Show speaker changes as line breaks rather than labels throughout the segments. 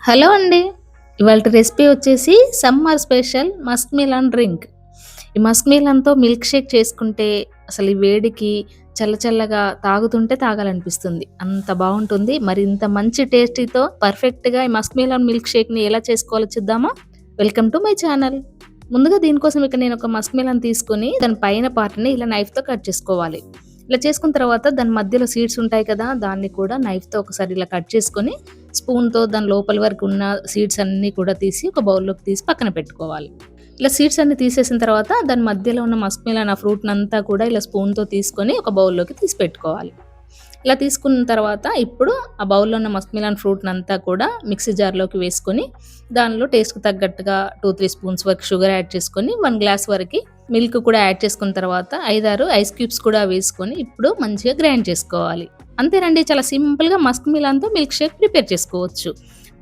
Hello అండి. ఇవాల్టి recipe వచ్చేసి summer special Musk melon drink. ఈ మస్క్ మిలన్‌తో మిల్క్ షేక్ చేసుకుంటే అసలు ఈ వేడికి చల్లగా తాగుతుంటే తాగాలనిపిస్తుంది. అంత బావుంటుంది. మరి ఇంత మంచి టేస్టీతో పర్ఫెక్ట్‌గా ఈ మస్క్ మిలన్ మిల్క్ షేక్‌ని ఎలా చేసుకోవాలో చూద్దామా? Welcome to my channel. ముందుగా దీనికోసం ఇక్కడ నేను ఒక మస్క్ మిలన్ తీసుకొని దాని పైన పార్ట్‌ని ఇలా నైఫ్‌తో కట్ చేసుకోవాలి. ఇలా చేసుకున్న తర్వాత దాని మధ్యలో సీడ్స్ ఉంటాయి కదా! దాన్ని కూడా నైఫ్‌తో ఒకసారి ఇలా కట్ చేసుకొని స్పూన్‌తో దాని లోపల వరకు ఉన్న సీడ్స్ అన్నీ కూడా తీసి ఒక బౌల్‌లోకి తీసి పక్కన పెట్టుకోవాలి. ఇలా సీడ్స్ అన్నీ తీసేసిన తర్వాత దాని మధ్యలో ఉన్న మస్క్ మిలన్ ఆ ఫ్రూట్‌నంతా కూడా ఇలా స్పూన్‌తో తీసుకొని ఒక బౌల్‌లోకి తీసి పెట్టుకోవాలి. ఇలా తీసుకున్న తర్వాత ఇప్పుడు ఆ బౌల్‌లో ఉన్న మస్క్ మిలన్ ఫ్రూట్‌నంతా కూడా మిక్సీ జార్‌లోకి వేసుకొని దానిలో టేస్ట్‌కి తగ్గట్టుగా 2, 3 స్పూన్స్ వరకు షుగర్ యాడ్ చేసుకొని 1 గ్లాస్ వరకి మిల్క్ కూడా యాడ్ చేసుకున్న తర్వాత 5, 6 ఐస్ క్యూబ్స్ కూడా వేసుకొని ఇప్పుడు మంచిగా గ్రైండ్ చేసుకోవాలి. అంతేనండి, చాలా సింపుల్‌గా మస్క్ మిలన్‌తో మిల్క్ షేక్ ప్రిపేర్ చేసుకోవచ్చు.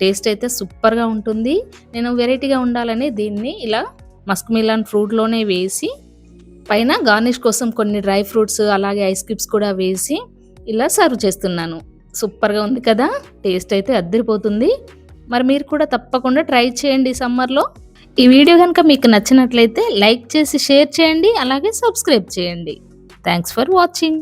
టేస్ట్ అయితే సూపర్‌గా ఉంటుంది. నేను వెరైటీగా ఉండాలని దీన్ని ఇలా మస్క్ మిలన్ ఫ్రూట్‌లోనే వేసి పైన గార్నిష్ కోసం కొన్ని డ్రై ఫ్రూట్స్ అలాగే ఐస్ క్యూబ్స్ కూడా వేసి ఇలా సర్వ్ చేస్తున్నాను. సూపర్‌గా ఉంది కదా! టేస్ట్ అయితే అద్దిరిపోతుంది. మరి మీరు కూడా తప్పకుండా ట్రై చేయండి ఈ సమ్మర్‌లో. ఈ వీడియో గనుక మీకు నచ్చినట్లయితే లైక్ చేసి షేర్ చేయండి. అలాగే సబ్స్క్రైబ్ చేయండి. Thanks for watching.